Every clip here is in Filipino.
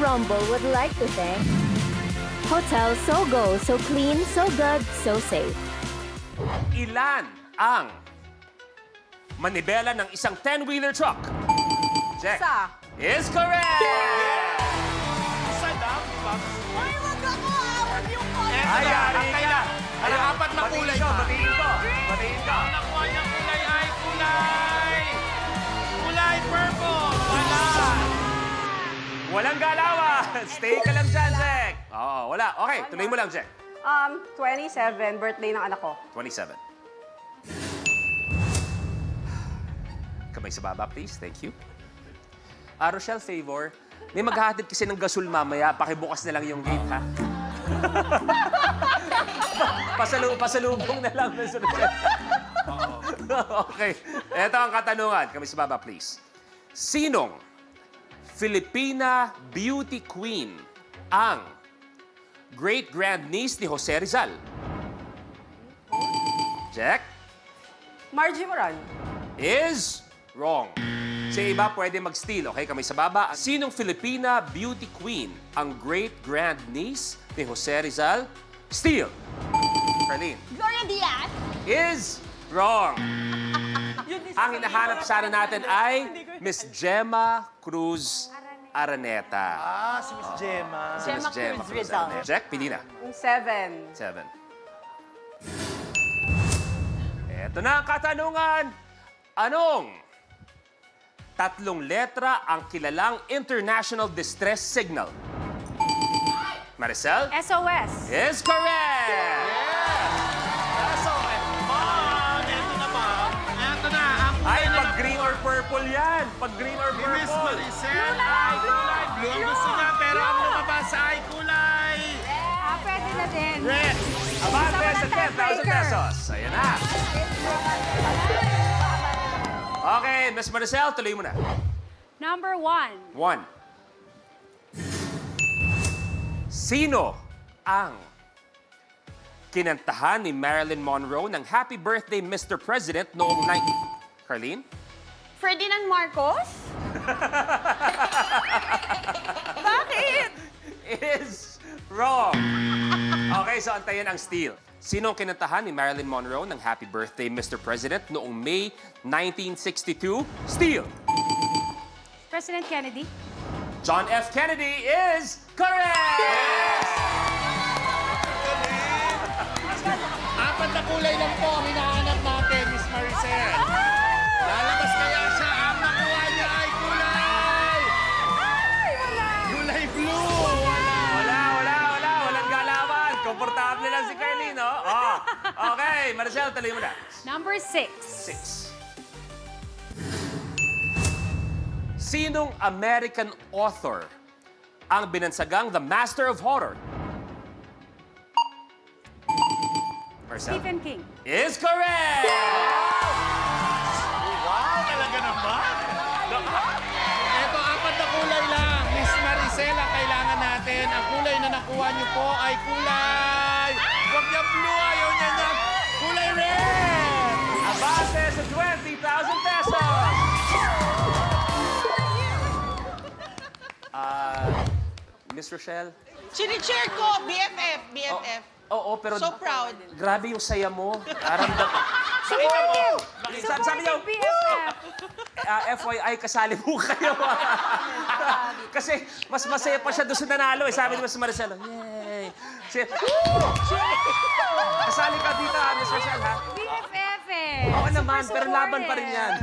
Rumble would like to thank Hotel Sogo, so clean, so good, so safe. Ilan ang manibela ng isang 10-wheeler truck? Check. Isa. Is correct! Isa lang. Ay, wag ako! Awag yung kulay! Ay, yari ka! Ang apat na kulay ko, pa. batiin ko. Batiin ko. Ang nakuha niyang kulay ay kulay! Kulay purple! Wala! Walang galawan. Stay ka lang dyan, Jack. Oo, wala. Okay, tuloy mo lang, Jack. 27, birthday ng anak ko. 27. Kamay sa baba, please. Thank you. Rochelle, favor. May maghahatid kasi ng gasol mamaya. Pakibukas na lang yung gate, ha? Pasalubong na lang. Okay. Ito ang katanungan. Kamay sa baba, please. Sinong Filipina beauty queen ang great-grand-niece ni Jose Rizal? Jack? Margie Moran. Is wrong. Sa iba, pwede mag-steal, okay? Kamay sa baba. Sinong Filipina beauty queen ang great-grand-niece ni Jose Rizal? Steal. Carlene. Gloria Diaz. Is wrong. Ang hinahanap sana natin ay Miss Gemma Cruz Araneta. Si Miss Gemma. Si Miss Gemma Cruz Araneta. Jack, pili na. 7. 7. Ito na ang katanungan. Anong tatlong letra ang kilalang International Distress Signal? Maricel? SOS. Is correct! SOS. Mom, eto na ba? Eto na. Ang Ay, kulay na pag green or purple yan. Pag green or ni Miss purple. Maricel ay kulay blue. Ang gusto niya, pero ang lumabas ay kulay Pwede na din. red. Abante sa Sama ng 10,000 tiebreaker. pesos. Ayan na. Okay, Miss Maricel, tuloy mo na. Number 1. 1. Sino ang kinantahan ni Marilyn Monroe ng Happy Birthday, Mr. President noong Carlene? Ferdinand Marcos? Bakit? Is wrong. Okay, so antayin ang steal. Sino ang kinantahan ni Marilyn Monroe ng Happy Birthday, Mr. President noong May 1962? Steal. President Kennedy. John F. Kennedy is correct! Apat na kulay lang po ang hinahanap natin, Miss Maricel. Lalabas kaya siya. Ang nakuha niya ay kulay. Kulay blue. Walang galawan. Komportable lang si Carlene, no? Oh. Okay, Maricel, tuloy mo na. Number 6. 6. Sinong American author ang binansagang The Master of Horror? Marcel? Stephen King. Is correct! Wow, talaga naman. Ito, apat na kulay lang. Miss Maricel, ang kailangan natin. Ang kulay na nakuha niyo po ay kulay. Huwag niya blue, ayaw niya niya. Kulay red. Abate sa 20,000 pesos! Miss Rochelle? Chinicheer ko, BFF, BFF. Oo, pero So proud. grabe yung saya mo. Aramdam. Supportive! Sabi niyo, BFF. FYI, kasali mo kayo. Kasi mas masaya pa siya doon sa nanalo. Sabi ni Miss Maricel, yay! Kasali ka dito, Miss Rochelle, ha? BFF eh. Oo naman, Super pero laban pa rin supportive. yan.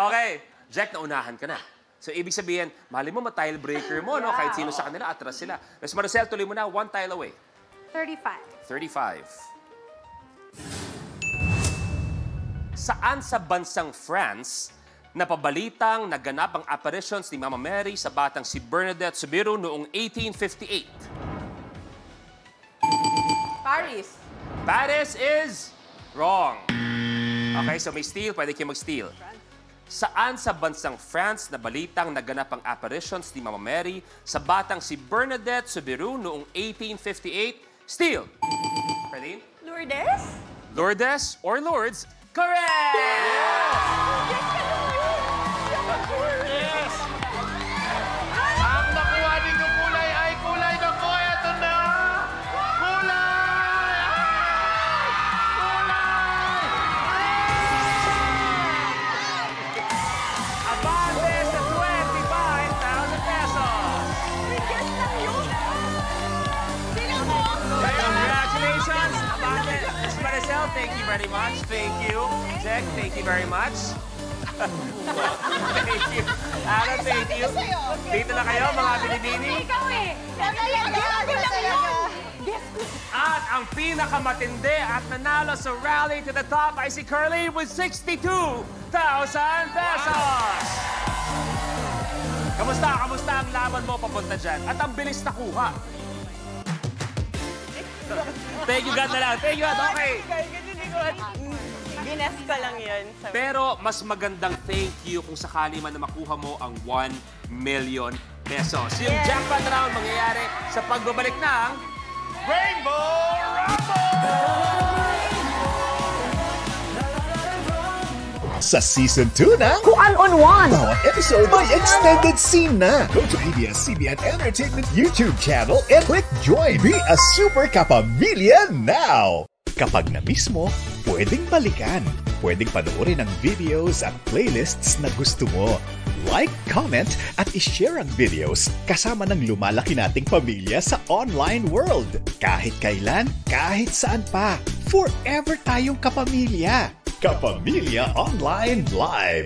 Okay, Jack, naunahan ka na. So, ibig sabihin, mali mo, ma-tile breaker mo, no? Kahit sino sa kanila, atras sila. Miss Maricel, tuloy mo na, 1 tile away. 35. 35. Saan sa bansang France napabalitang naganap ang apparitions ni Mama Mary sa batang si Bernadette Soberano noong 1858? Paris. Paris is wrong. Okay, so may steal. Pwede kayo mag-steal. Saan sa bansang France na balitang naganap ang apparitions ni Mama Mary sa batang si Bernadette Soberano noong 1858? Steal. Carlene? Lourdes? Lourdes or Lourdes? Correct! Yes! Ang nakuha Miss Maricel, thank you very much. Thank you. Jack, thank you very much. Thank you. Aaron, thank you. Dito na kayo, mga binibini. Ikaw eh. At ang pinakamatindi at nanalo sa Rally to the Top ay si Curly with 62,000 pesos. Kamusta ang laban mo papunta dyan? At ang bilis na kuha. Thank you, God na lang. Thank you, God. Okay. Gines ko lang yun. Pero mas magandang thank you kung sakali man na makuha mo ang 1 million pesos. Yung jackpot round mangyayari sa pagbabalik ng Rainbow Rumble! Sa Season 2 na, Kuan on one. bawat episode may extended scene na. Go to ABS-CBN Entertainment YouTube channel and click join. Be a super kapamilya now! Kapag na-miss mo, pwedeng balikan. Pwedeng panoorin ang videos at playlists na gusto mo. Like, comment, at ishare ang videos kasama ng lumalaki nating pamilya sa online world. Kahit kailan, kahit saan pa. Forever tayong kapamilya. Kapamilya Online Live.